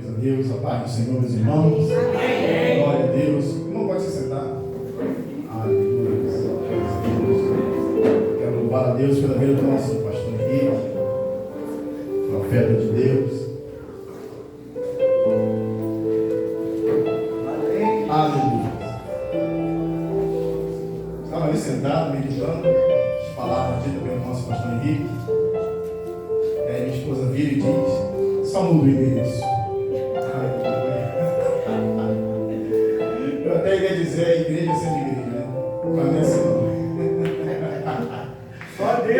Glórias a Deus, a paz do Senhor, meus irmãos. Amém. Glória a Deus. Não pode se sentar. Aleluia. Quero louvar a Deus pela vida do nosso pastor Henrique, profeta de Deus. Aleluia. Estava ali sentado, meditando as palavras ditas pelo nosso pastor Henrique. Aí minha esposa vira e diz: só muda o endereço. Eu até ia dizer a igreja sendo igreja, né? Mas não é assim não.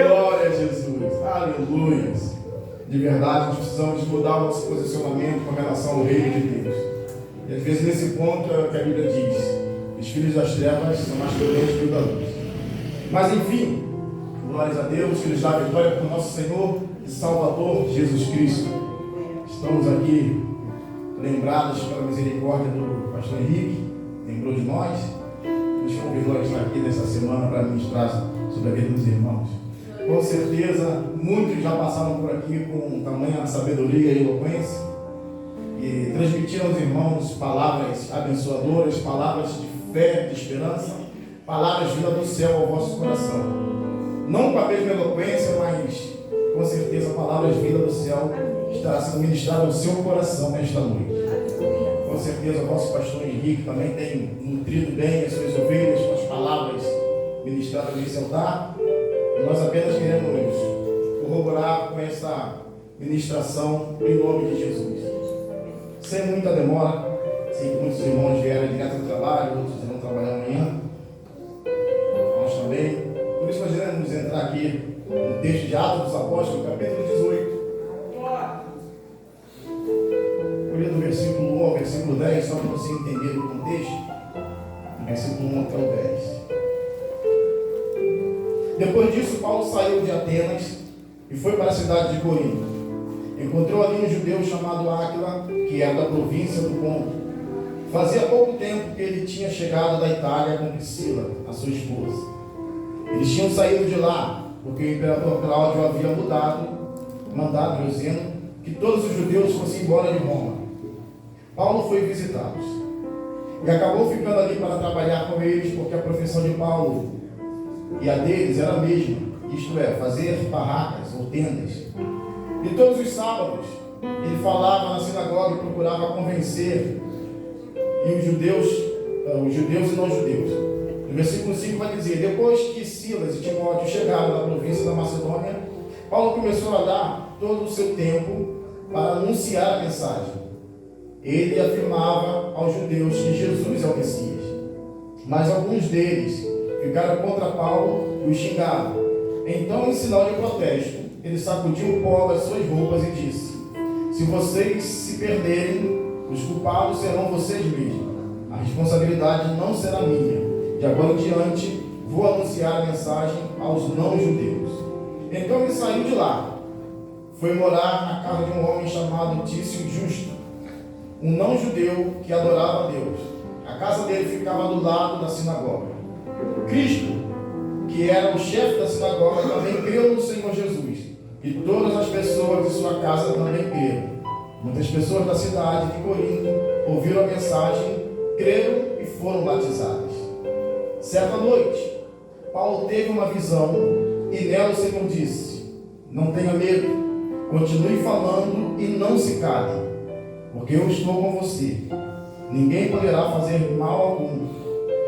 Glória a Jesus. Aleluia. De verdade, nós precisamos mudar o nosso posicionamento com relação ao reino de Deus. E às vezes nesse ponto é o que a Bíblia diz: os filhos das trevas são mais prudentes que os da luz. Mas enfim, glórias a Deus, que nos dá a vitória por nosso Senhor e Salvador Jesus Cristo. Estamos aqui lembrados pela misericórdia do pastor Henrique, lembrou de nós, nos convidou a estar aqui nessa semana para ministrar sobre a vida dos irmãos. Com certeza, muitos já passaram por aqui com tamanha sabedoria e eloquência e transmitiram aos irmãos palavras abençoadoras, palavras de fé, de esperança, palavras vindas do céu ao vosso coração. Não com a mesma eloquência, mas com certeza palavras vindas do céu estará sendo ministrado ao seu coração nesta noite. Com certeza o vosso pastor Henrique também tem nutrido bem as suas ovelhas com as palavras ministradas nesse altar. E nós apenas queremos corroborar com essa ministração em nome de Jesus. Sem muita demora, sei que muitos irmãos vieram direto do trabalho, outros irão trabalhar amanhã. Nós também. Por isso nós iremos entrar aqui no texto de Atos dos Apóstolos, capítulo 18. Do versículo 1 ao versículo 10, só para você entender o contexto, do versículo 1 até o 10. Depois disso, Paulo saiu de Atenas e foi para a cidade de Corinto. Encontrou ali um judeu chamado Áquila, que era da província do Ponto. Fazia pouco tempo que ele tinha chegado da Itália com Priscila, a sua esposa. Eles tinham saído de lá, porque o imperador Cláudio havia mandado, dizendo que todos os judeus fossem embora de Roma. Paulo foi visitá-los e acabou ficando ali para trabalhar com eles, porque a profissão de Paulo e a deles era a mesma, isto é, fazer barracas ou tendas. E todos os sábados ele falava na sinagoga e procurava convencer os judeus e não judeus. No versículo 5 vai dizer: depois que Silas e Timóteo chegaram da província da Macedônia, Paulo começou a dar todo o seu tempo para anunciar a mensagem. Ele afirmava aos judeus que Jesus é o Messias. Mas alguns deles ficaram contra Paulo e o xingaram. Então, em sinal de protesto, ele sacudiu o pó das suas roupas e disse: se vocês se perderem, os culpados serão vocês mesmos. A responsabilidade não será minha. De agora em diante, vou anunciar a mensagem aos não-judeus. Então ele saiu de lá. Foi morar na casa de um homem chamado Tício Justo, um não-judeu que adorava a Deus. A casa dele ficava do lado da sinagoga. Cristo, que era o chefe da sinagoga, também creu no Senhor Jesus. E todas as pessoas de sua casa também creram. Muitas pessoas da cidade de Corinto ouviram a mensagem, creram e foram batizadas. Certa noite, Paulo teve uma visão e nela o Senhor disse: não tenha medo, continue falando e não se cale, porque eu estou com você. Ninguém poderá fazer mal algum,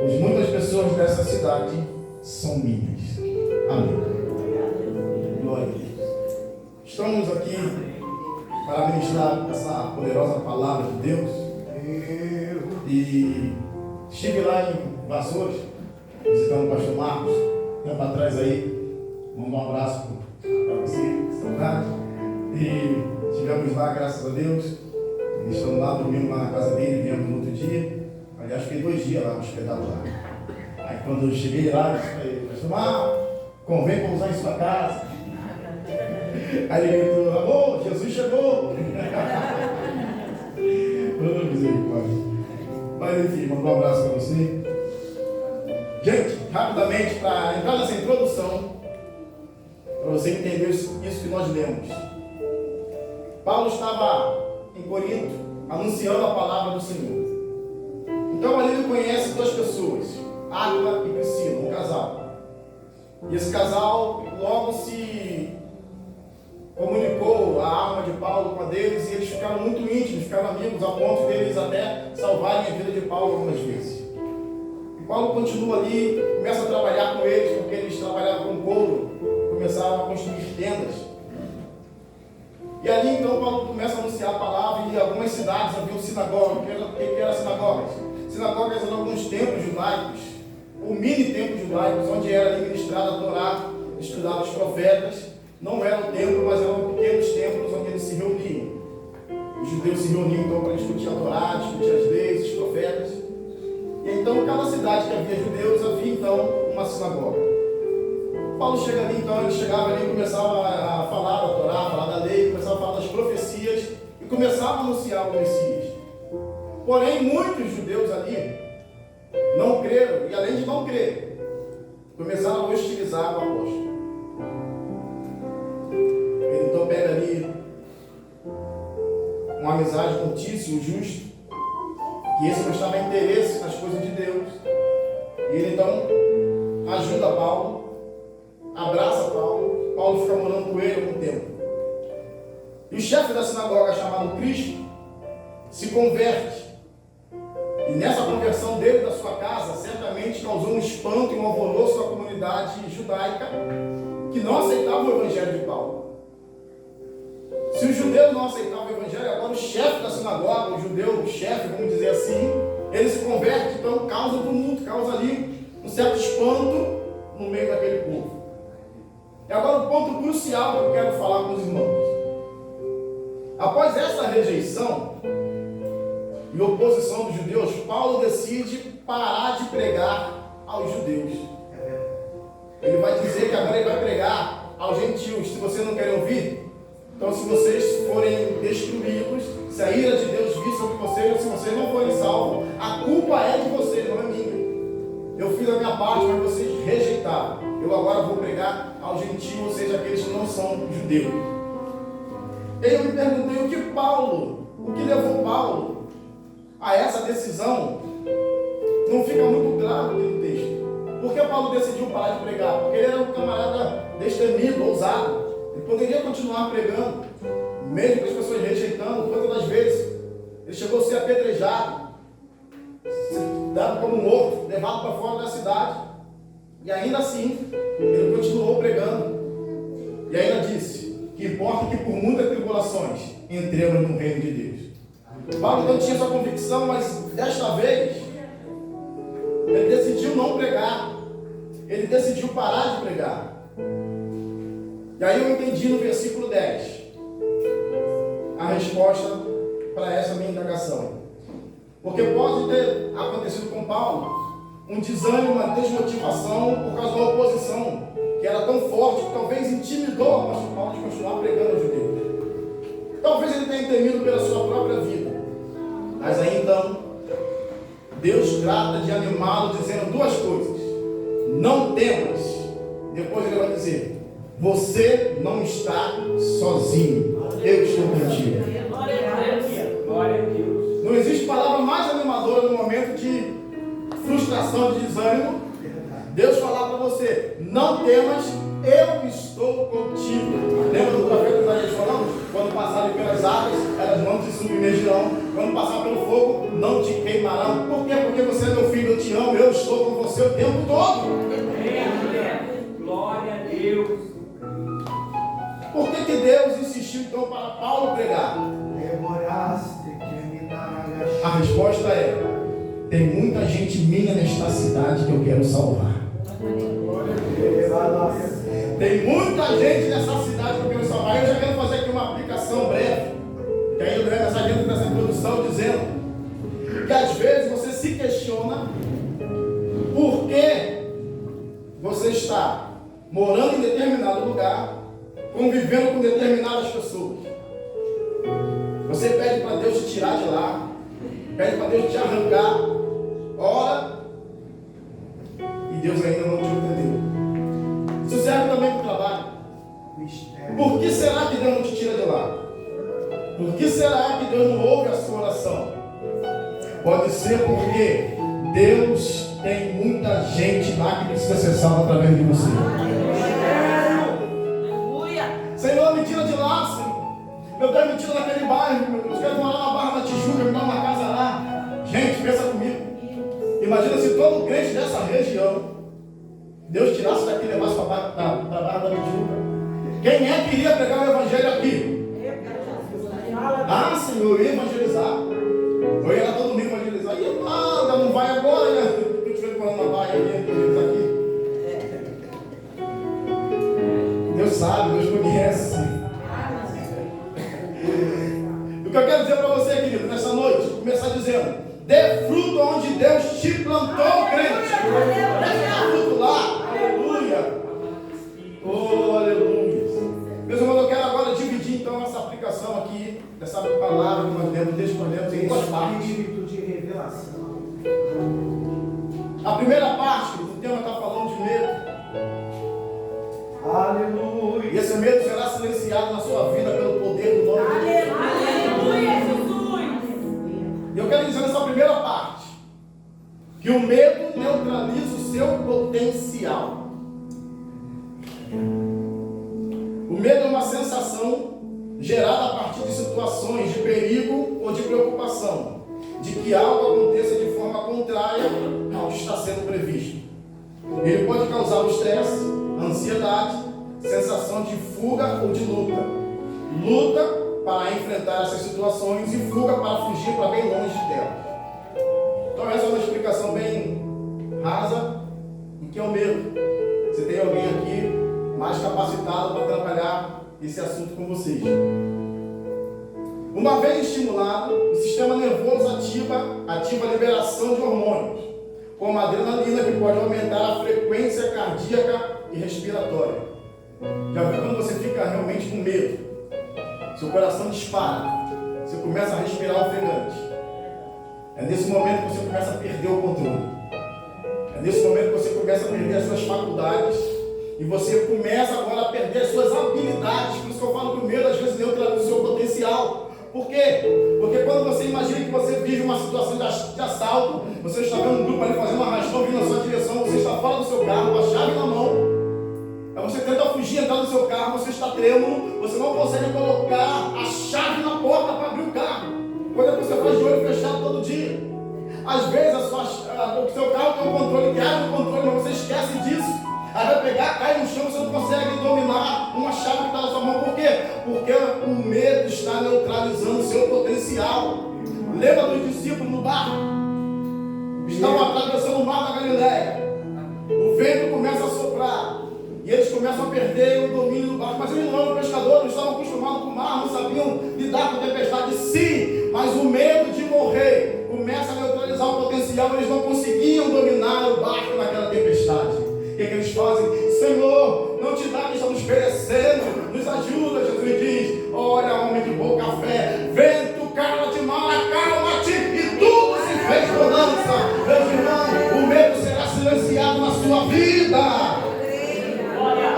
pois muitas pessoas dessa cidade são minhas. Amém. Glória a Deus. Estamos aqui para ministrar essa poderosa palavra de Deus. E estive lá em Vassouras, visitando o pastor Marcos, tempo atrás aí. Mando um abraço para você, saudade. E estivemos lá, graças a Deus. Estamos lá, dormimos lá na casa dele, viemos no outro dia. Aliás, fiquei 2 dias lá, hospedado lá. Aí quando eu cheguei lá, eu falei: pastor, convém pousar em sua casa. Aí ele gritou: amor, Jesus chegou. Oh, misericórdia. Mas enfim, mando um abraço para você. Gente, rapidamente, para entrar nessa introdução, para você entender isso que nós lemos. Paulo estava em Corinto, anunciando a palavra do Senhor. Então ali ele conhece duas pessoas, Áquila e Priscila, um casal. E esse casal logo se comunicou a alma de Paulo com a deles, e eles ficaram muito íntimos, ficaram amigos, a ponto de eles até salvarem a vida de Paulo algumas vezes. E Paulo continua ali, começa a trabalhar com eles, porque eles trabalhavam com couro, começaram a construir tendas. E ali então Paulo começa a anunciar a palavra, e em algumas cidades havia sinagogas. O que eram sinagogas? Sinagogas eram alguns templos judaicos, ou mini templos judaicos, onde era ali ministrada a Torá, estudados os profetas. Não eram templos, mas eram pequenos templos onde eles se reuniam. Os judeus se reuniam então para discutir a Torá, discutir as leis, os profetas. E então, cada cidade que havia judeus, havia então uma sinagoga. Paulo chega ali, então, ele chegava ali e começava a falar da Torá, falar da lei, começava a falar das profecias e começava a anunciar o Messias. Porém, muitos judeus ali não creram, e além de não crer, começaram a hostilizar o apóstolo. Ele então pega ali uma amizade com Tício, o justo, que esse mostrava interesse nas coisas de Deus. E ele então ajuda Paulo, abraça Paulo. Paulo fica morando com ele algum tempo. E o chefe da sinagoga, chamado Crispo, se converte. E nessa conversão dele da sua casa, certamente causou um espanto e um alvoroço na comunidade judaica que não aceitava o evangelho de Paulo. Se os judeus não aceitavam o evangelho, agora o chefe da sinagoga, o judeu, o chefe, vamos dizer assim, ele se converte, então causa tumulto, causa ali um certo espanto no meio daquele povo. E agora o ponto crucial que eu quero falar com os irmãos. Após essa rejeição e oposição dos judeus, Paulo decide parar de pregar aos judeus. Ele vai dizer que agora ele vai pregar aos gentios. Se vocês não querem ouvir, então se vocês forem destruídos, se a ira de Deus vir sobre vocês, ou se vocês não forem salvos, a culpa é de vocês, não é minha. Eu fiz a minha parte, mas vocês rejeitaram. Eu agora vou pregar aos gentios, ou seja, aqueles que não são judeus. E eu me perguntei o que levou Paulo a essa decisão. Não fica muito claro no texto. Por que Paulo decidiu parar de pregar? Porque ele era um camarada destemido, ousado. Ele poderia continuar pregando, mesmo com as pessoas rejeitando. Quantas das vezes ele chegou a ser apedrejado, dado como morto, levado para fora da cidade. E ainda assim, ele continuou pregando. E ainda disse que importa que por muitas tribulações entremos no reino de Deus. Paulo não tinha essa convicção, mas desta vez ele decidiu não pregar. Ele decidiu parar de pregar. E aí eu entendi no versículo 10 a resposta para essa minha indagação. Porque pode ter acontecido com Paulo um desânimo, uma desmotivação por causa da oposição, que era tão forte que talvez intimidou o apóstolo Paulo de continuar pregando aos judeus. Talvez ele tenha temido pela sua própria vida. Mas aí então, Deus trata de animá-lo dizendo duas coisas. Não temas. Depois ele vai dizer: você não está sozinho. Eu estou contigo. Glória a Deus. Não existe palavra mais animadora no momento de frustração, de desânimo. Deus falar para você: não temas, eu estou contigo. Lembra do profeta Isaías falando? Quando passarem pelas águas, elas não te submergirão. Quando passar pelo fogo, não te queimarão. Por quê? Porque você é meu filho, eu te amo, eu estou com você o tempo todo. Glória a Deus. Por que Deus insistiu então para Paulo pregar? A resposta é: tem muita gente minha nesta cidade que eu quero salvar. Tem muita gente nessa cidade que eu quero salvar. Eu já quero fazer aqui uma aplicação breve, que aí eu levo essa gente dessa introdução dizendo que às vezes você se questiona por que você está morando em determinado lugar, convivendo com determinadas pessoas. Você pede para Deus te tirar de lá, pede para Deus te arrancar, ora, e Deus ainda não te entendeu. Isso serve também para o trabalho. Por que será que Deus não te tira de lá? Por que será que Deus não ouve a sua oração? Pode ser porque Deus tem muita gente lá que precisa ser salva através de você. Senhor, me tira de lá, Senhor. Meu Deus, me tira daquele bairro. Meu Deus, quero morar na Barra da Tijuca, me dá uma casa lá. Gente, pensa comigo. Imagina se todo crente dessa região, Deus tirasse daqui e levasse para a Barra da Tijuca. Quem é que iria pregar o evangelho aqui? Ah, Senhor, eu ia evangelizar. Eu ia lá todo domingo evangelizar. E nada, não vai agora, né? Eu estiver morando na Bahia, eu ia evangelizar aqui. Deus sabe, Deus conhece. O que eu quero dizer para você, querido, nessa noite, começar dizendo: dê fruto onde Deus te plantou, crente. Dê fruto lá. Aleluia. Oh, aleluia. Meus irmãos, eu quero agora dividir então essa aplicação aqui, dessa palavra que nós lemos, escolhemos em duas partes. Espírito de revelação. A primeira parte, o tema está falando de medo. Aleluia. E esse medo será silenciado na sua vida pelo poder do nome de Deus. Aleluia, Jesus. E eu quero dizer nessa primeira parte que o medo neutraliza o seu potencial. O medo é uma sensação gerada a partir de situações de perigo ou de preocupação, de que algo aconteça de forma contrária ao que está sendo previsto. Ele pode causar o estresse, a ansiedade, sensação de fuga ou de luta. Luta para enfrentar essas situações e fuga para fugir para bem longe delas. Então essa é uma explicação bem rasa do que é o medo. Você tem alguém aqui mais capacitado para trabalhar esse assunto com vocês. Uma vez estimulado, o sistema nervoso ativa a liberação de hormônios, como a adrenalina, que pode aumentar a frequência cardíaca e respiratória. Já viu quando você fica realmente com medo? Seu coração dispara, você começa a respirar ofegante. É nesse momento que você começa a perder o controle. É nesse momento que você começa a perder as suas faculdades e você começa agora a perder as suas habilidades. Por isso que eu falo que o medo às vezes neutraliza o seu potencial. Por quê? Porque quando você imagina que você vive uma situação de assalto, você está vendo um grupo ali fazendo um arrastão vindo na sua direção, você está fora do seu carro, com a chave na mão. Aí você tenta fugir, entrar no seu carro, você está trêmulo, você não consegue colocar a chave na porta para abrir o carro. Coisa que você faz de olho fechado todo dia. Às vezes o seu carro tem um controle, que abre o controle, mas você esquece disso. Aí vai pegar, cai no chão, você não consegue dominar uma chave que está na sua mão. Por quê? Porque o medo está neutralizando o seu potencial. Lembra dos discípulos no barco? Estavam atravessando o mar da Galileia. O vento começa a soprar. E eles começam a perder o domínio do barco. Mas eles não eram pescadores, estavam acostumados com o mar, não sabiam lidar com a tempestade. Sim, mas o medo de morrer começa a neutralizar o potencial. Eles não conseguiam dominar o barco naquela tempestade. O que eles fazem? Senhor, não te dá que estamos perecendo, nos ajuda. Jesus diz: olha, homem de pouca fé, vento, cala de mar, acalma-te, e tudo se fez bonança. Meus irmãos, o medo será silenciado na sua vida.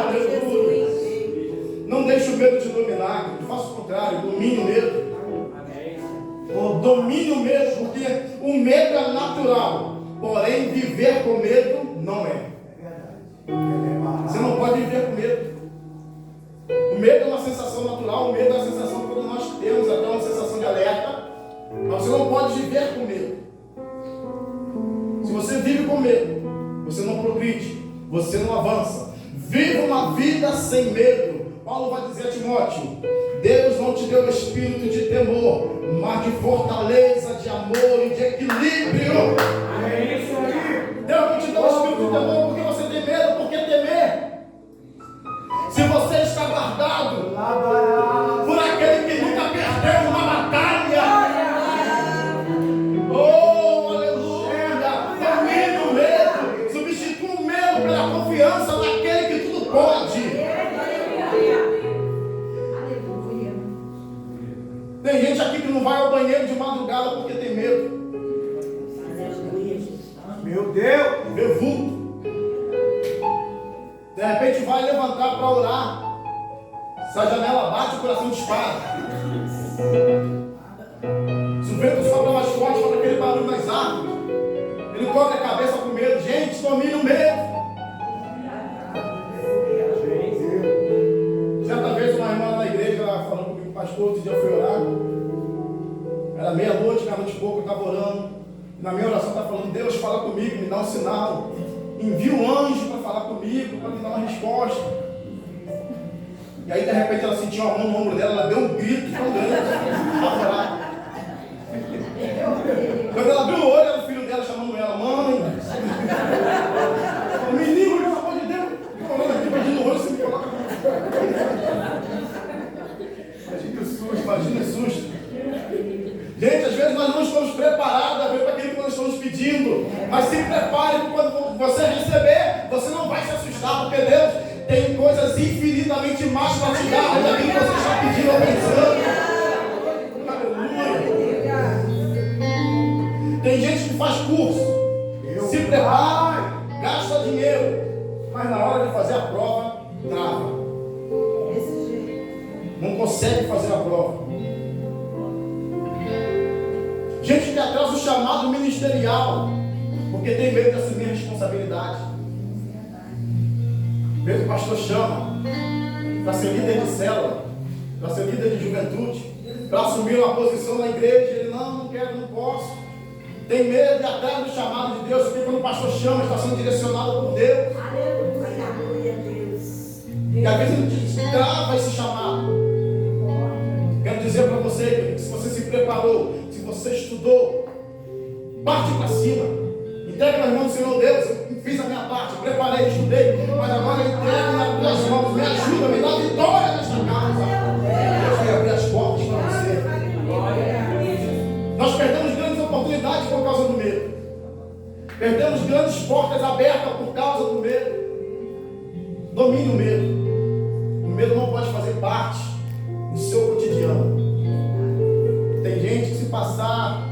Aleluia. Não deixe o medo te dominar, faça o contrário, domine o medo. Domine o medo, porque o medo é natural, porém viver com medo não é. Você não pode viver com medo. O medo é uma sensação natural, o medo é uma sensação que todos nós temos, até uma sensação de alerta, mas você não pode viver com medo. Se você vive com medo, você não progride, você não avança. Viva uma vida sem medo. Paulo vai dizer a Timóteo: Deus não te deu espírito de temor, mas de fortaleza, de amor e de equilíbrio. É isso aí. Deus não te deu espírito de temor porque você tem medo. Por que temer? Se você está guardado por aquele que nunca perdeu uma batalha. Oh, aleluia. Domine o medo. Substitua o medo pela confiança naquele que tudo pode. Tem gente aqui que não vai ao banheiro de madrugada porque tem medo. Meu Deus. Vê vulto. De repente vai levantar para orar. Se a janela bate, o coração dispara. Se o vento sopra mais forte, faz aquele barulho mais Ele cobre a cabeça com medo. Gente, domine o medo. Certa vez uma irmã na igreja, ela falou comigo, pastor, outro dia eu fui orar. Era meia-noite, meia-noite e pouco, eu estava orando. Na minha oração está falando, Deus fala comigo, me dá um sinal. Envia um anjo para falar comigo, para me dar uma resposta. E aí de repente ela sentiu uma mão no ombro dela, ela deu um grito tão grande, apavorada. Quando ela abriu o olho, era o filho dela chamando ela, mãe. Menino, pelo amor de Deus, eu olhando aqui, imagina o olho, você me coloca. Imagina o susto, imagina o susto. Gente, às vezes nós não estamos preparados a ver para aquilo que nós estamos pedindo. Mas se prepare, quando você receber, você não vai se assustar, porque Deus tem coisas infinitamente mais para te dar daquilo que você está pedindo ou pensando. Aleluia. Tem gente que faz curso, se prepara, gasta dinheiro, mas na hora de fazer a prova, trava. Não consegue fazer a prova. Gente que atrasa o chamado ministerial, porque tem medo de assumir a responsabilidade. Mesmo o pastor chama para ser líder de célula, para ser líder de juventude, para assumir uma posição na igreja. Ele não quero, não posso. Tem medo de atrás do chamado de Deus, porque quando o pastor chama, está sendo direcionado por Deus. Aleluia, Deus. E às vezes ele trava esse chamado. Quero dizer para você que se você se preparou, se você estudou, parte para cima. Entrega nas mãos do Senhor Deus. Eu fiz a minha parte, preparei, estudei, mas agora entrega nas tuas mãos. Me ajuda, me dá vitória nesta causa. Deus vai abrir as portas para você. Nós perdemos grandes oportunidades por causa do medo. Perdemos grandes portas abertas por causa do medo. Domine o medo. O medo não pode fazer parte do seu cotidiano. Tem gente que se passar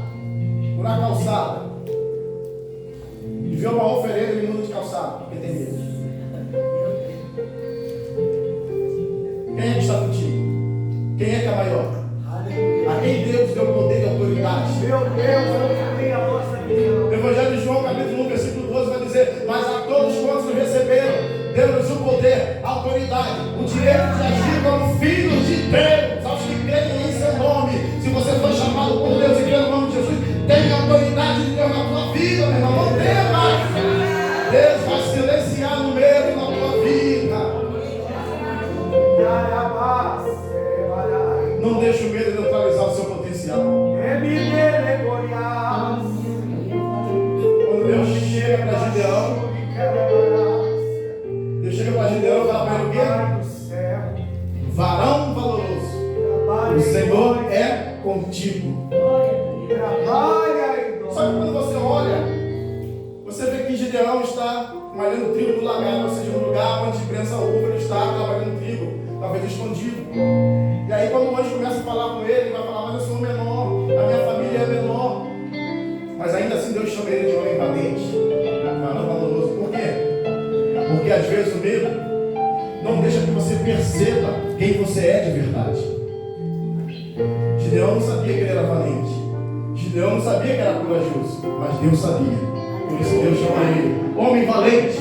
por uma calçada e vê uma oferenda, ele muda de calçada, porque tem medo. Quem é que está contigo? Quem é que é maior? A quem Deus deu poder e autoridade? Meu Deus, eu tenho a nossa vida. O Evangelho de João, capítulo 1, versículo 12, vai dizer: mas a todos quantos receberam, deu-lhes o poder, a autoridade, o direito de agir como filhos de Deus, aos que creem em seu nome. Se você foi chamado por Deus e crê no nome de Jesus, tem a autoridade de Deus na tua vida, meu irmão. Não tenha mais. Deus vai silenciar no medo na tua vida. Não deixe o medo neutralizar o seu potencial. Quando Deus chega para Gideão, Deus chega para Gideão e fala para ele o quê? Varão valoroso, o Senhor é contigo. Só que quando você olha, você vê que Gideão está malhando trigo do lagar, ou seja, um lugar onde prensa uva, ele está trabalhando trigo, talvez escondido. E aí quando o anjo começa a falar com ele, ele vai falar: mas eu sou menor, a minha família é menor. Mas ainda assim Deus chama ele de homem valente, varão valoroso. Por quê? Porque às vezes o medo não deixa que você perceba quem você é de verdade. Gideão não sabia que ele era valente. Gideão não sabia que era corajoso, mas Deus sabia. Por isso Deus chama ele homem valente,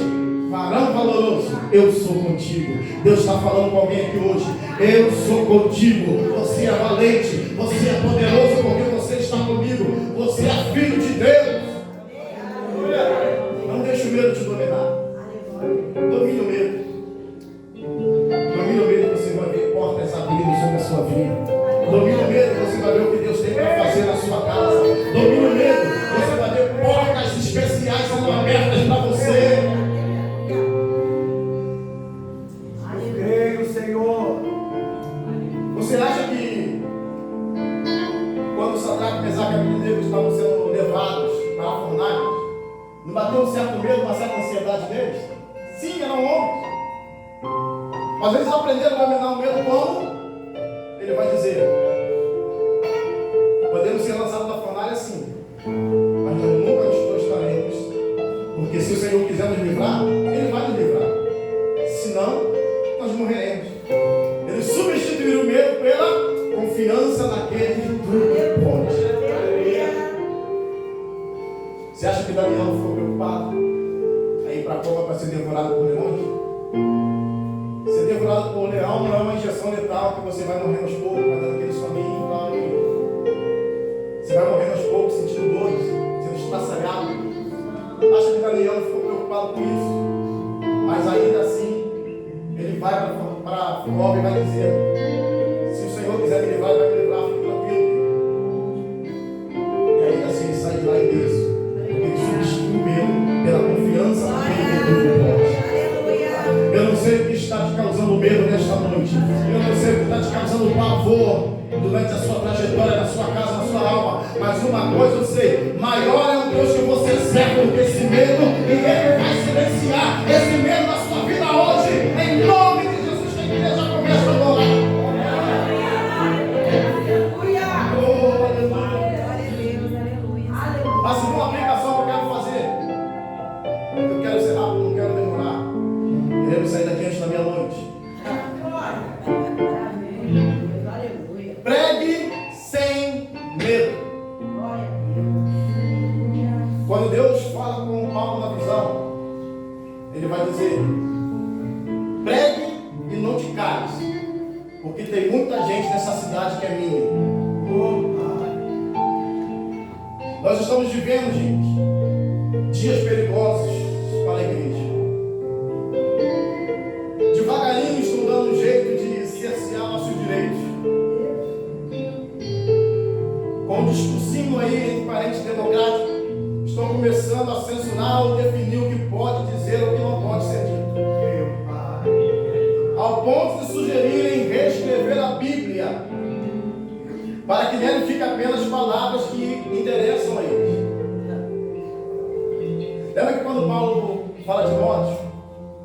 varão valoroso. Eu sou contigo. Deus está falando com alguém aqui hoje. Eu sou contigo. Você é valente, você é poderoso porque você está comigo. Você é filho de Deus. Não deixe o medo te dominar. Domine o medo. Domine o medo, você vai ver portas abrindo sobre a sua vida. Domine o medo, você vai ver o que Deus tem para fazer na sua casa. Domine o medo, você vai ver portas especiais sendo abertas para você. Eu creio, Senhor. Você acha que quando Sadraque, Mesaque e Abednego estavam sendo levados para a fornalha, não bateu um certo medo, uma certa ansiedade deles? Sim, eram homens. Mas eles aprenderam a dominar o medo como? Ele vai dizer: podemos ser lançados da fornalha sim, mas nós nunca nos prostraremos, porque se o Senhor quiser nos livrar, Ele vai nos livrar. Senão, nós morreremos. Ele substituiu o medo pela confiança naquele que tudo pode. Você acha acha que Daniel não ficou preocupado aí para a cova para ser devorado por leões? Ser devorado por leão não é uma injeção letal que você vai morrendo aos poucos, vai dando aquele soninho, claro. Você vai morrendo aos poucos, sentindo dores, sendo estraçalhado. Acha que Daniel não ficou preocupado com isso? Mas ainda assim, ele vai para a cova e vai dizer: se o Senhor quiser me livrar, ele vai me livrar, fique tranquilo. E ainda assim ele sai de lá e desce. Ele substitui o medo pela confiança naquele que ele pode. Eu não sei o que está te causando medo nesta noite. Eu não sei o que está te causando pavor durante a sua trajetória, na sua casa, na sua alma. Mas uma coisa eu sei: maior é o Deus que você serve do que esse medo. E Ele vai silenciar esse medo na sua vida hoje. Em nome de Jesus, que a igreja começa a adorar. A segunda aplicação que eu quero fazer, eu quero ser rápido, não quero demorar. Queremos sair daqui antes da meia-noite. Pregue sem medo. Quando Deus fala com Paulo na visão, Ele vai dizer: pregue e não te cales, porque tem muita gente nessa cidade que é minha. Nós estamos vivendo, gente, dias perigosos para a igreja. Devagarinho estão dando um jeito de cercear nossos direitos. Com um discursinho aí entre parentes democráticos, estão começando a censurar ou definir o que pode dizer ou o que não pode ser dito. Ao ponto de sugerirem reescrever a Bíblia, para que nele fiquem apenas palavras que interessam a eles. Lembra que quando Paulo fala de Timóteo,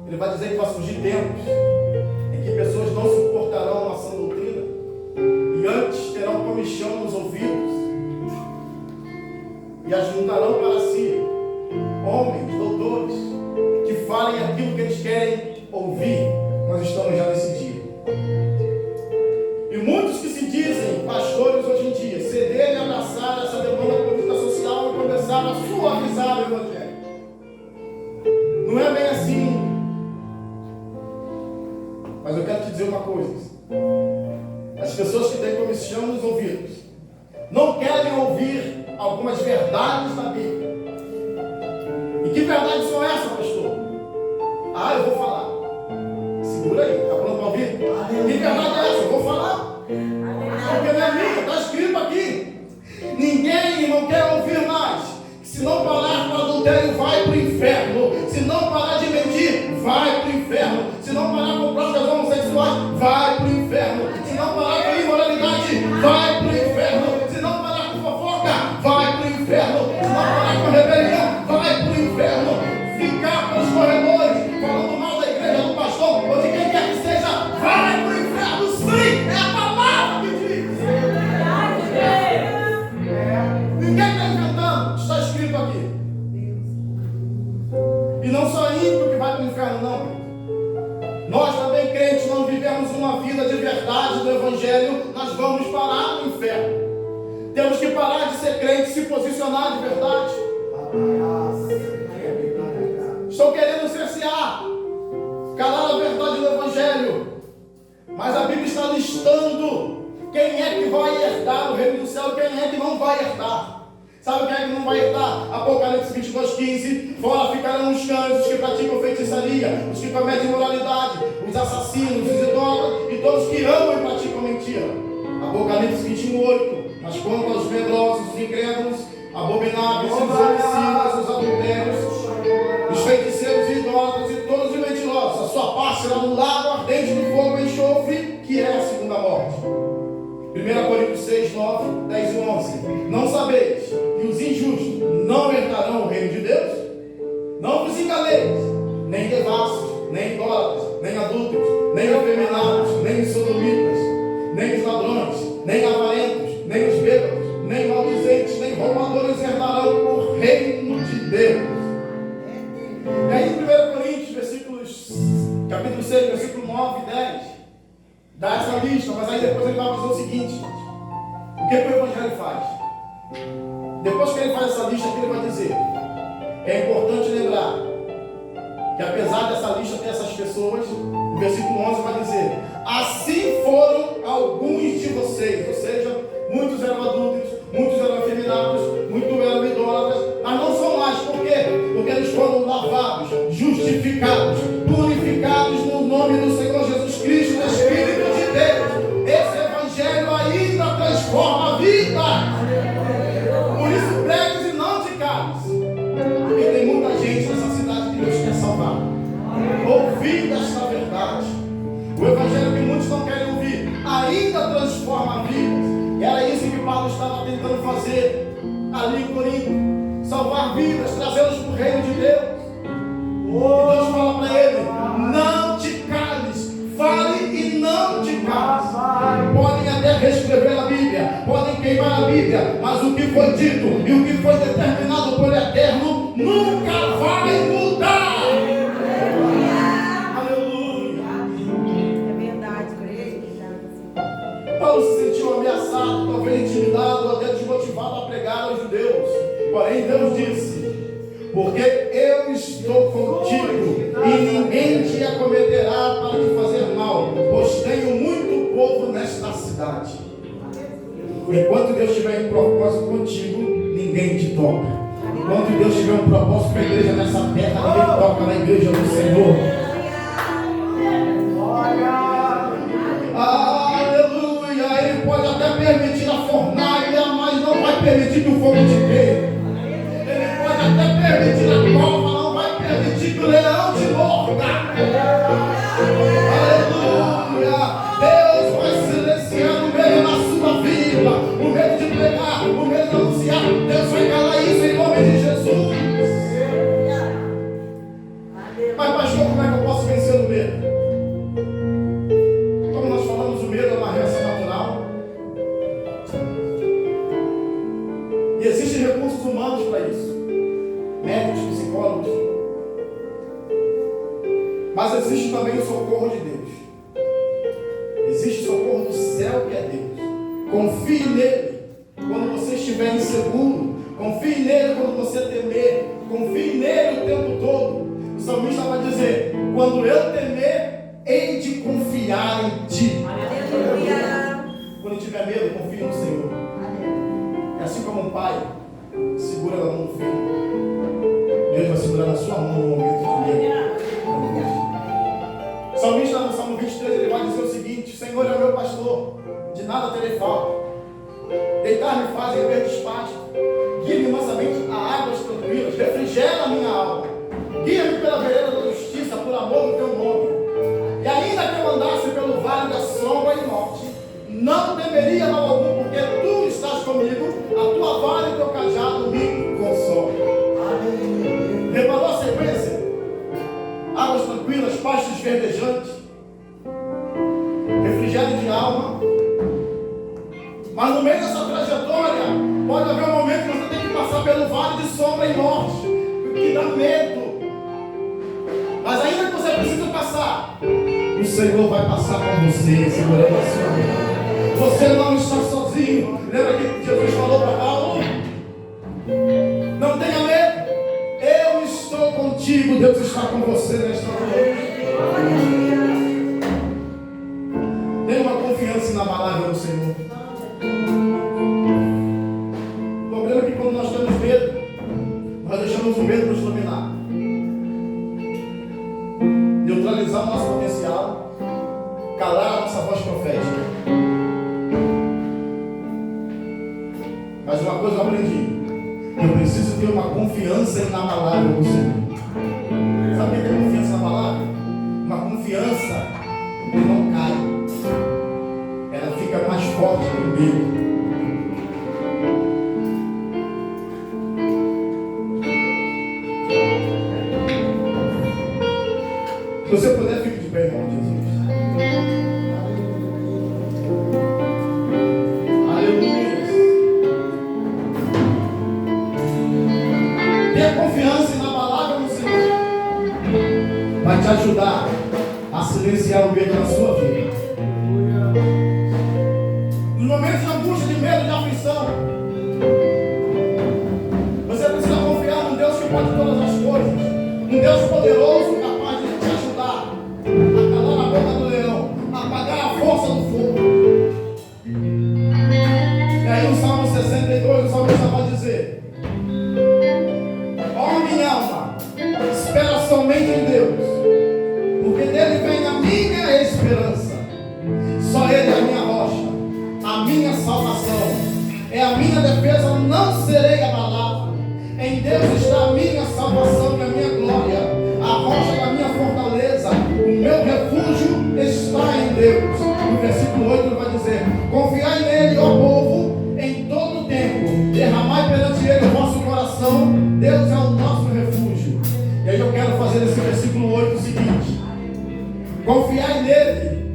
ele vai dizer que vai surgir tempos em que pessoas não suportarão a sã doutrina e antes terão comichão nos ouvidos e ajuntarão para si homens, doutores, que falem aquilo que eles querem ouvir. Nós estamos já nesse dia. E muitos que se dizem pastores hoje em dia cederem e abraçar essa demanda política social e começaram a suavizar o evangelho. Não é bem assim. Mas eu quero te dizer uma coisa: as pessoas que têm comichão nos ouvidos não querem ouvir algumas verdades da Bíblia. E que verdades são essas, pastor? Ah, eu vou falar. Segura aí, está pronto para ouvir? Que verdade é essa? Eu vou falar. Porque não é minha, está escrito aqui. Ninguém, irmão, quer ouvir mais. Se não parar com o adultério, vai para o inferno. Se não parar de mentir, vai para o inferno. Se não parar com práticas homossexuais, vai para o inferno. Se não parar com imoralidade, vai para o inferno. Se não parar com fofoca, vai para o inferno. Se não parar com rebelião, vai para o inferno. Ficar pelos corredores, falando mal da igreja, do pastor, ou de quem quer que seja, vai para o inferno. Sim, é a palavra que diz. Ninguém está inventando, está escrito aqui. E não só ímpio que vai para o inferno, não. Nós também, crentes, não vivemos uma vida de verdade do Evangelho, nós vamos parar no inferno. Temos que parar de ser crente e se posicionar de verdade. Estão querendo cercear, calar a verdade do Evangelho. Mas a Bíblia está listando quem é que vai herdar o reino do céu e quem é que não vai herdar. Sabe quem é que não vai herdar? Apocalipse 22:15. Fora ficarão os cães, os que praticam feitiçaria, os que cometem imoralidade, os assassinos, os idólatras e todos que amam e praticam mentira. Apocalipse 21:8. Mas quanto aos medrosos, os incrédulos, abomináveis, os homicidas, os adultérios, os feiticeiros e idólatras e todos os mentirosos, a sua parte será no lago ardente de fogo e enxofre, que é a segunda morte. 1 Coríntios 6, 9, 10 e 11. Não sabeis que os injustos não herdarão o reino de Deus? Não vos enganeis, nem devassos, nem idólatras, nem adúlteros, nem afeminados, nem sodomitas, nem os ladrões, nem avarentos, nem os bêbados, nem maldizentes, nem roubadores herdarão o reino de Deus. E aí em 1 Coríntios, capítulo 6, versículo 9 e 10, dá essa lista, mas aí depois ele vai dizer o seguinte, gente. O que o Evangelho faz? Depois que ele faz essa lista, o que ele vai dizer? É importante lembrar que apesar dessa lista ter essas pessoas, o versículo 11 vai dizer: assim foram alguns de vocês, ou seja, muitos eram adúlteros, muitos eram afeminados, muitos eram idólatras, mas não são mais. Por quê? Porque eles foram lavados, justificados, purificados no nome do Senhor Jesus Cristo, no Espírito de Deus. Esse evangelho ainda transforma a vida. Por isso, pregues e não te cales. Porque tem muita gente nessa cidade que Deus quer salvar. Ouvindo esta verdade. O evangelho que muitos não querem ouvir ainda transforma vidas. Era isso que Paulo estava tentando fazer ali em Corinto. Salvar vidas, trazê-los para o reino de Deus. E Deus fala para ele: não te cales, fale e não te cales. Podem até reescrever a Bíblia, podem queimar a Bíblia, mas o que foi dito e o que foi determinado pelo Eterno nunca vai mudar. Aleluia. É verdade, Paulo se sentiu ameaçado, talvez intimidado, até desmotivado a pregar aos judeus. Porém, Deus disse: porque eu estou contigo e ninguém te acometerá para te fazer mal, pois tenho muito povo nesta cidade. Enquanto Deus tiver um propósito contigo, ninguém te toca. Enquanto Deus tiver um propósito para a igreja nessa terra, ninguém toca na igreja do Senhor. Aleluia! Ele pode até permitir a fornalha, mas não vai permitir que o fogo te queime. Ele pode até permitir a cova, não vai permitir que o leão te morda. Aleluia! Deus vai silenciar o medo na sua vida, o medo de pregar, o medo de anunciar. Deus vai calar isso em nome de Jesus. Mas pastor, como é que eu posso vencer o medo? Como nós falamos, o medo é uma reação natural. E existem recursos humanos para isso. Médicos, psicólogos. Mas existe também o socorro de Deus. Existe o socorro do céu, que é Deus. Confie nele quando você estiver inseguro. Confie nele quando você temer. Confie nele o tempo todo. O salmista vai dizer: quando eu temer, hei de confiar em ti. Aleluia. Quando tiver medo, confie no Senhor. É assim como um pai segura na mão do filho. Deus vai segurar na sua mão no momento de medo. O salmista, no Salmo 23, ele vai dizer o seguinte: Senhor é o meu pastor, de nada terei falta. Deitar-me faz em verdes pastos, guia-me mansamente a águas tranquilas, refrigera a minha alma, guia-me pela vereda da justiça, por amor do teu nome. E ainda que eu andasse pelo vale da sombra e morte, não temeria mal algum, porque tu estás comigo, a tua vara e o teu cajado me consolam. Reparou a sequência? Águas tranquilas, pastos verdejantes, refrigério de alma. Mas no meio dessa trajetória, pode haver um momento que você tem que passar pelo vale de sombra e morte, que dá medo. Mas ainda que você precise passar, o Senhor vai passar com você, segurando a sua mão. Você não está sozinho. Lembra que Jesus falou para Paulo? Não tenha medo, eu estou contigo. Deus está com você nesta noite. Tenha uma confiança inabalável no Senhor. O problema é que quando nós temos medo, nós deixamos o medo nos dominar, neutralizar o nosso potencial, calar a nossa voz profética. Mas uma coisa eu aprendi: eu preciso ter uma confiança inabalável no Senhor. Sabe o que é confiança inabalável? Uma confiança que não cai. Ela fica mais forte que o medo. Se você puder, fique de pé, em nome de Jesus. Aleluia. Tenha confiança inabalável no Senhor. Vai te ajudar a silenciar o medo na sua vida. Nos momentos de angústia, de medo, de aflição, você precisa confiar num Deus que pode todas as Deus está a minha salvação e a minha glória, a rocha da minha fortaleza, o meu refúgio está em Deus. No versículo 8 ele vai dizer: confiai nele, ó povo, em todo o tempo, derramai perante ele o vosso coração, Deus é o nosso refúgio. E aí eu quero fazer nesse versículo 8 o seguinte: confiai nele,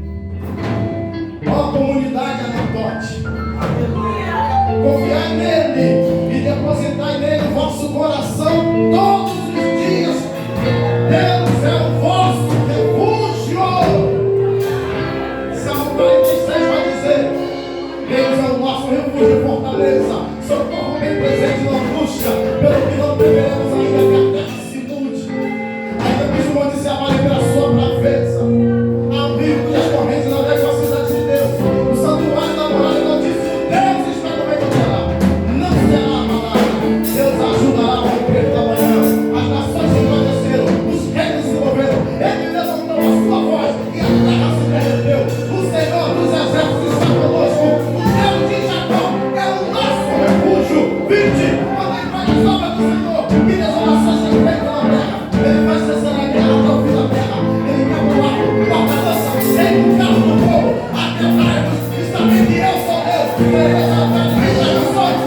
ó comunidade Anatote, confiai nele e depositai nele o vosso coração todos os dias. Deus é o vosso refúgio. Salmo 46 vai dizer: Deus é o nosso refúgio e fortaleza, socorro bem presente na angústia, pelo que não temeremos ainda que a terra se mude, ainda que os montes se abalem pela sua braveza, ao vivo e as correntes navegam a cidade de Deus, o santuário da morada do Altíssimo, Deus está no meio dela, não será abalada. Deus ajudará ao romper da manhã, as nações se engrandeceram, os reinos se moveram, ele levantou a sua voz e a terra se derreteu. O Senhor dos exércitos está conosco, o Deus de Jacó é o nosso refúgio. Vinde, quando ele vai nas obras do Senhor, que desolações tem feito na terra. Ele vai cessar a guerra até o fim da terra. Ele quebra o arco, corta a lança, segue o carro do fogo. Atentai-vos, e sabei que eu sou Deus. Ele exalta as nações, ele exalta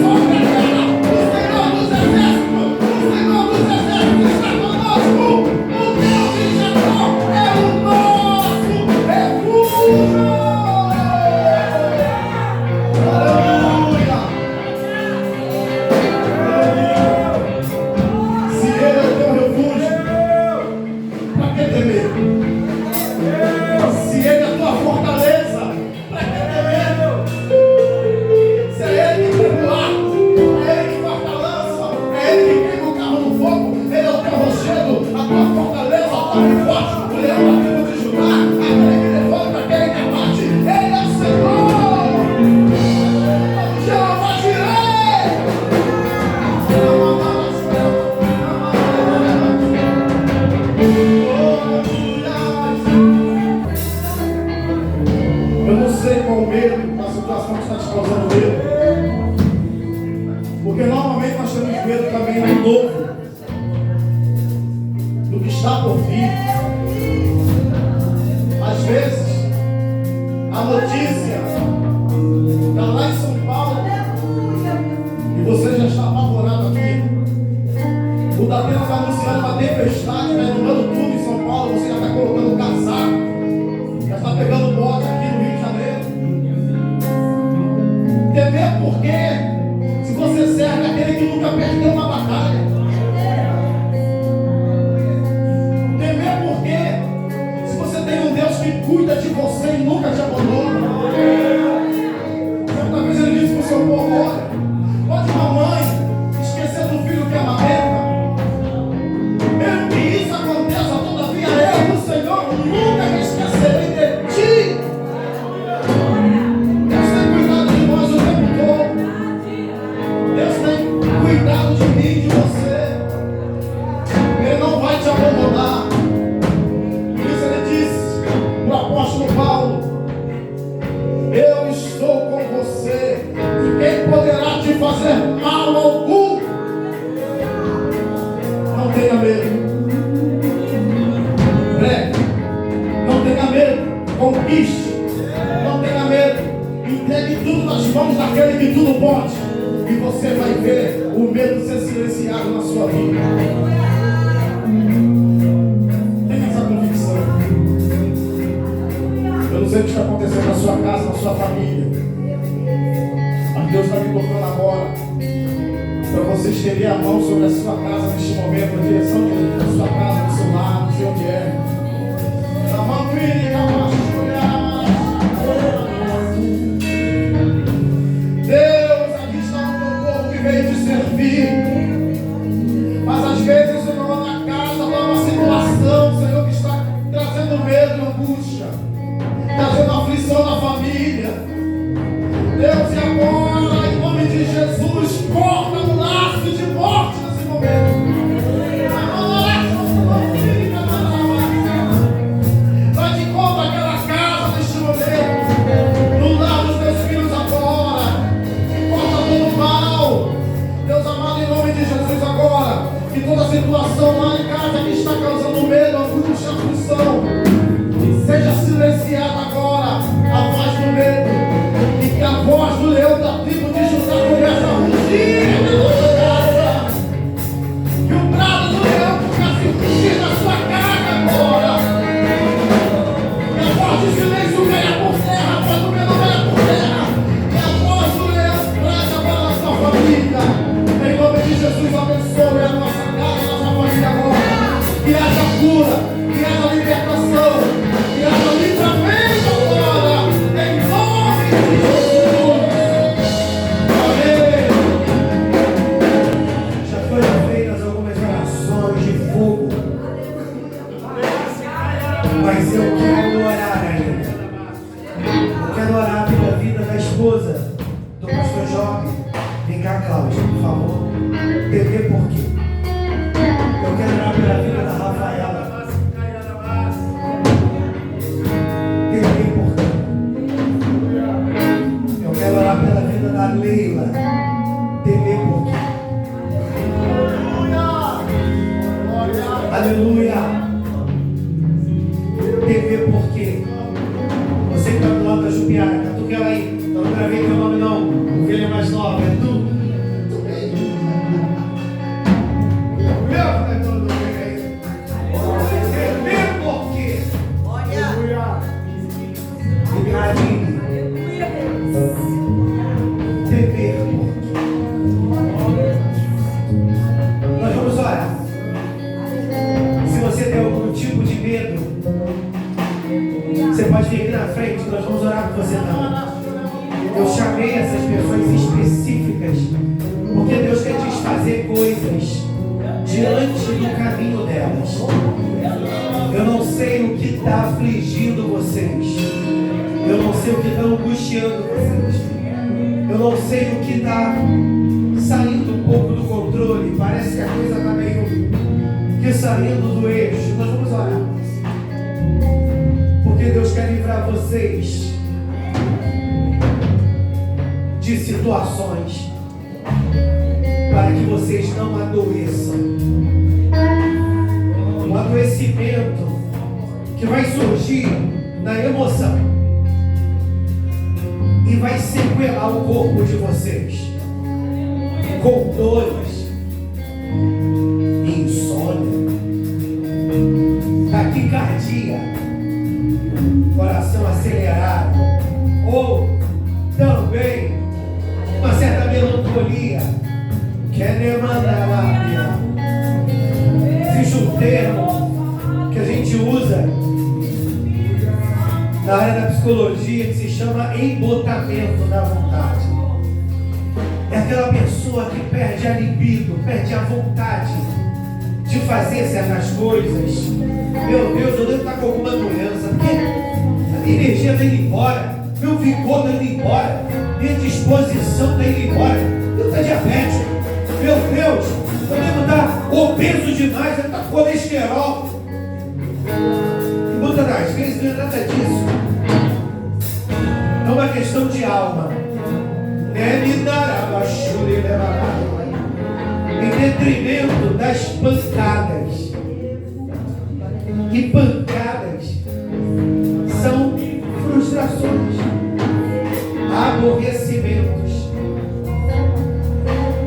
sobre a terra. O Senhor dos exércitos, o Senhor dos exércitos está conosco. O Deus de Jacó é o nosso refúgio. Aleluia! Se ele é o teu refúgio, para que temer? Se ele é a tua fortaleza, para que temer? Se é ele que quebra o arco, é ele que corta a lança, é ele que queima o carro no fogo, ele é o teu rochedo, a tua fortaleza, o teu forte, o leão da tribo de Judá, aquele que levanta, aquele que abate, ele é o Senhor. Jeová Jireh. Eu não sei qual o medo, a situação que está te causando medo, porque normalmente nós temos medo também do novo, do que está por vir. Às vezes, a notícia está lá em São Paulo e você já está apavorado aqui. O Datena está anunciando uma tempestade, está inundando tudo em São Paulo, você já está colocando casaco, já está pegando bote aqui no Rio de Janeiro. Temer por quê? Se você serve aquele que nunca perdeu uma batalha. Temer por quê? Se você tem um Deus que cuida de você e nunca te abandona. Certa vez ele disse para o seu povo: olha, pode uma mãe esquecer do filho que amamenta? Mesmo que isso aconteça, todavia eu, o Senhor, nunca me esquecerei de ti. Deus tem cuidado de nós o tempo todo. Deus tem cuidado de mim e de você. Ele não vai te abandonar. Por isso ele disse para o apóstolo Paulo: eu estou com você, e quem poderá te fazer mal algum? Não tenha medo. Pregue. Não tenha medo. Conquiste. Não tenha medo. Entregue tudo nas mãos daquele que tudo pode. E você vai ver o medo ser silenciado na sua vida. Tenha essa convicção. Eu não sei o que está acontecendo na sua casa, na sua família, mas Deus está me tocando agora para você estender a mão sobre a sua casa neste momento, na direção da sua casa, do seu lar, não sei onde é. Deus, aqui está o teu povo que veio te servir. Mas às vezes, Senhor, na casa está uma situação, Senhor, que está trazendo medo e angústia, trazendo aflição na família. Deus, e agora, em nome de Jesus, corta o laço de morte nesse momento. Vai de conta aquela casa neste momento, no lar dos meus filhos agora. Corta todo o mal, Deus amado, em nome de que toda situação lá em casa que está causando medo, angústia, aflição, seja silenciada agora a voz do medo, e que a voz do leão da tribo de Judá comece a rugir na nossa casa, que o brado do leão comece a rugir na sua casa agora, que a voz de silêncio venha por terra, a voz do medo venha por terra, que a voz do leão traga para a sua família. Em nome de Jesus, abençoe a nossa casa, a nossa família agora, que haja cura, que haja libertação, que haja livramento agora, em nome de Jesus. Amém. Já foram feitas algumas orações de fogo, mas eu quero orar ainda. Eu quero orar pela vida da esposa do pastor Jorge. Vem cá, Cláudia, por favor. TV por quê? Eu quero orar pela vida da Rafaela. TV por quê? Eu quero orar pela vida da Leila. TV por quê? Aleluia! TV por quê? Você que está do lado da Jupiara, catuca ela aí. Eu não gravei teu nome não. Ovelha mais nova, é tu? Tu bem? Meu, como é que todo mundo vem aí? TV por quê? Aleluia! E Karine. TV por quê? Nós vamos orar. Se você tem algum tipo de medo, você pode vir aqui na frente, nós vamos orar por você também. Eu chamei essas pessoas específicas porque Deus quer desfazer coisas diante do caminho delas. Eu não sei o que está afligindo vocês. Eu não sei o que está angustiando vocês. Eu não sei o que está saindo um pouco do controle. Parece que a coisa está meio que saindo do eixo. Nós vamos orar. Porque Deus quer livrar vocês de situações para que vocês não adoeçam. Um adoecimento que vai surgir na emoção e vai sequelar o corpo de vocês com dores, insônia, taquicardia, coração acelerado, ou também uma certa melancolia, que é nemandária. Existe um termo que a gente usa na área da psicologia que se chama embotamento da vontade. É aquela pessoa que perde a libido, perde a vontade de fazer certas coisas. Meu Deus, eu devo estar com alguma doença, porque a minha energia está indo embora, meu vigor está indo embora, minha disposição está indo embora, eu estou diabético, meu Deus, eu devo estar obeso demais, eu estou com colesterol. E muitas das vezes não é nada disso, é uma questão de alma. Em detrimento das pancadas. E pancadas são frustrações, aborrecimentos.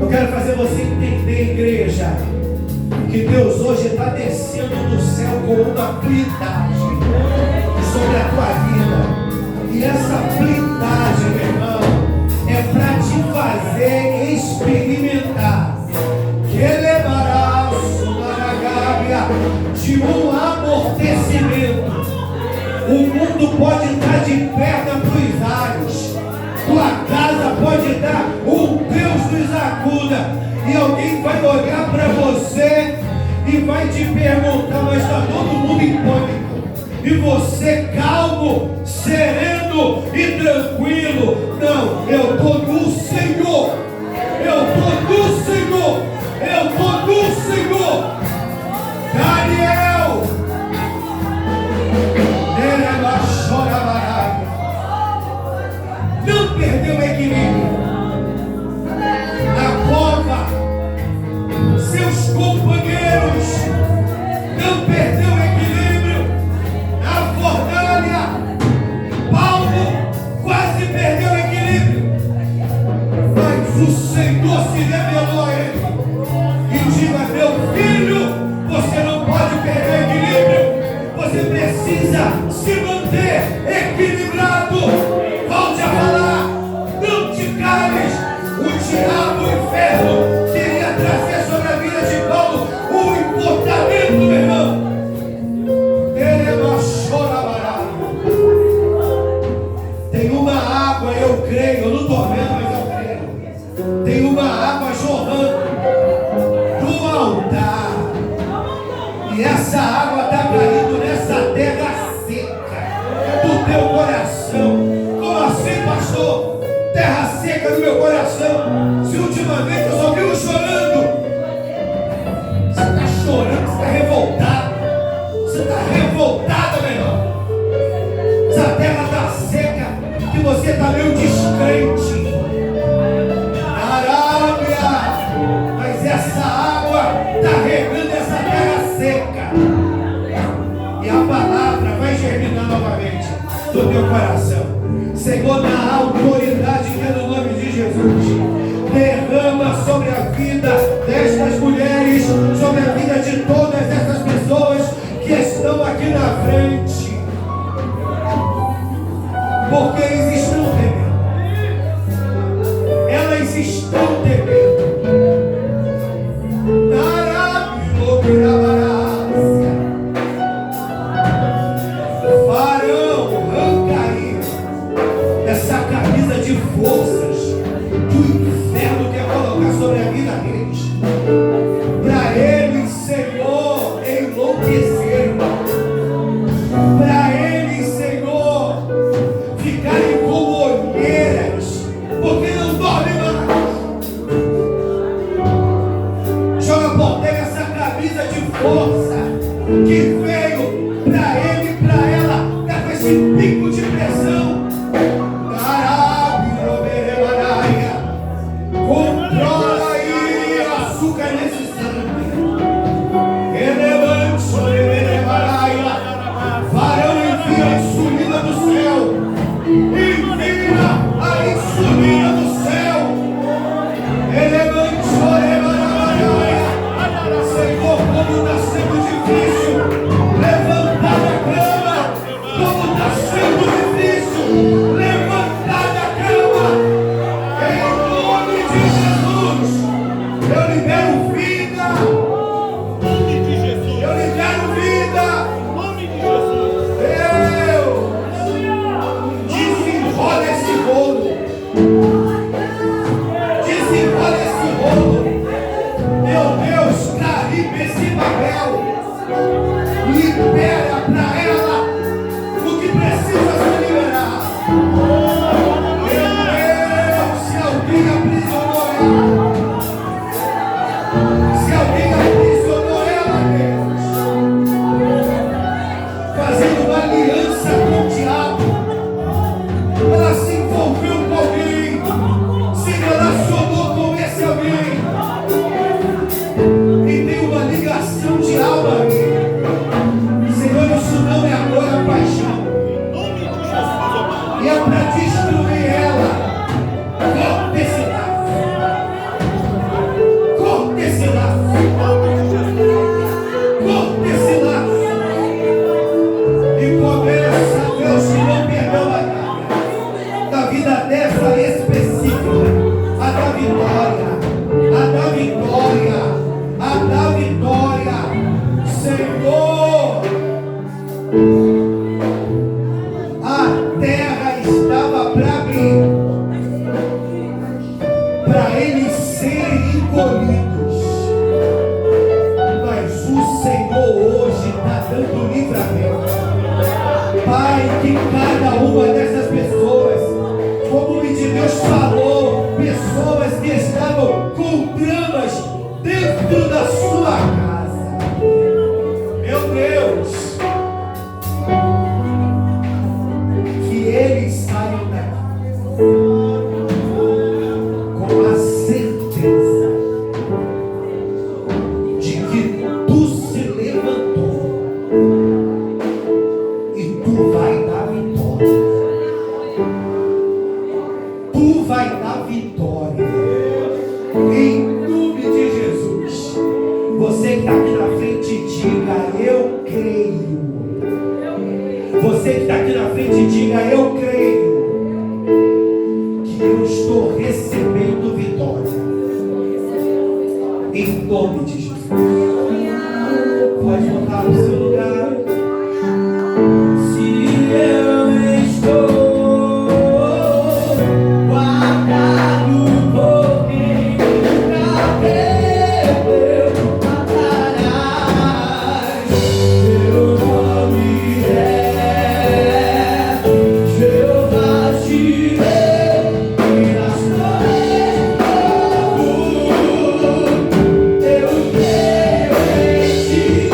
Eu quero fazer você entender, igreja, que Deus hoje está descendo do céu com uma blindagem sobre a tua vida. E essa blindagem, meu irmão, é para te fazer experimentar que levará de um amortecimento. O mundo pode estar de perna para os ares, tua casa pode dar um Deus nos acuda, e alguém vai olhar para você e vai te perguntar, mas está todo mundo em pânico, e você calmo, sereno e tranquilo. Não, eu estou no Senhor, eu estou no Senhor, eu estou no Senhor. Daniel, não perdeu o equilíbrio. Na cova, seus companheiros precisa se manter equilibrado. Volte a falar, não te cales. O diabo, o inferno, queria trazer sobre a vida de Paulo um importamento, meu irmão. Ele é uma chorabaralho. Tem uma água, eu creio, eu não estou vendo, mas eu creio. Tem uma água jorrando do altar. E essa água está caindo nessa terra seca do teu coração. Como assim, pastor? Terra seca do meu coração. Se ultimamente eu só vivo chorando. Você está chorando, você está revoltado. Você está revoltada, meu irmão. Essa terra está seca, que você está meio descrente. Arábia, mas essa água está regando essa terra seca. E a palavra vai germinar novamente do teu coração. Senhor, na autoridade que é no nome de Jesus, derrama sobre a vida destas mulheres, sobre a vida de todas essas pessoas que estão aqui na frente, porque eles estão temendo, elas estão temendo. Farão arrancar essa camisa de forças que o inferno quer colocar sobre a vida deles, para eles, Senhor, enlouquecerem, para eles, Senhor, ficarem como olheiras, porque não dormem mais. Joga por terra essa camisa de força que veio para ele e para ela, tá com esse pico de pressão. Controla aí açúcar nesse sangue. Varão, envia a insulina do céu. Envia a insulina do céu. Senhor, como está sendo difícil levantar da cama. Como está sendo difícil levantar da cama. Eu libero vida. Eu libero vida. Deus, desenrola esse rolo. Desenrola esse rolo. Meu Deus, Caribe esse papel. Libera para ela o que precisa se liberar. Meu Deus, se alguém aprisionou ela. Se alguém aprisionou ela, Deus, fazendo uma aliança com o diabo, ela se envolveu com alguém, se relacionou com esse alguém, e tem uma ligação de alma ali. Senhor, isso não é amor, é paixão, e é para destruir ela. Corta esse laço. Corta esse laço. Corta esse laço. E começa, Deus, que não perdeu a batalha da vida dessa específica. A da vitória. A da vitória. A da vitória. Senhor, a terra estava para abrir, para eles serem encolhidos, mas o Senhor hoje está dando livramento. Pai, que cada uma dessas pessoas, como o de Deus falou, pessoas que estavam com dramas dentro da sua casa, meu Deus, que eles saiam daqui com a certeza de que tu se levantou Diga, eu creio que eu estou recebendo vitória. Em nome de Jesus. Pode voltar no seu lugar. Se eu estou guardado por quem nunca perdeu atrás, meu nome é Jeová Jireh, e nas noites eu creio em ti.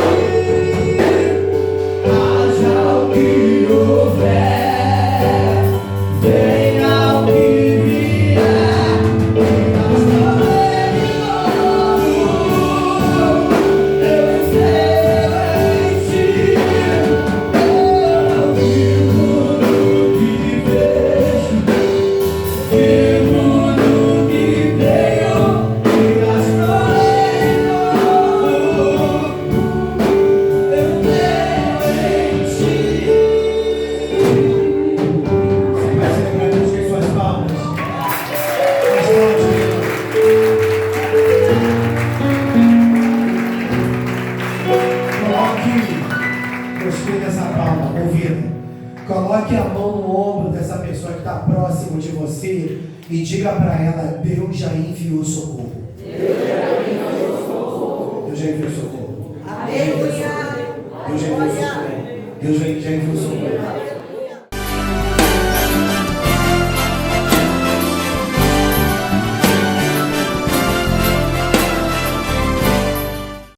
Haja o que houver, venha o que vier, e nas noites eu creio em ti. Eu não vivo no que vejo, vivo no que creio, e nas noites eu creio em ti. Você vai celebrar Deus com suas palmas. Coloque, gostei dessa palma, ouvindo. Coloque a mão no ombro dessa pessoa que está próximo de você e diga para ela: Deus já enviou socorro. Deus já enviou socorro. Aleluia. Deus já enviou socorro. Deus já enviou socorro.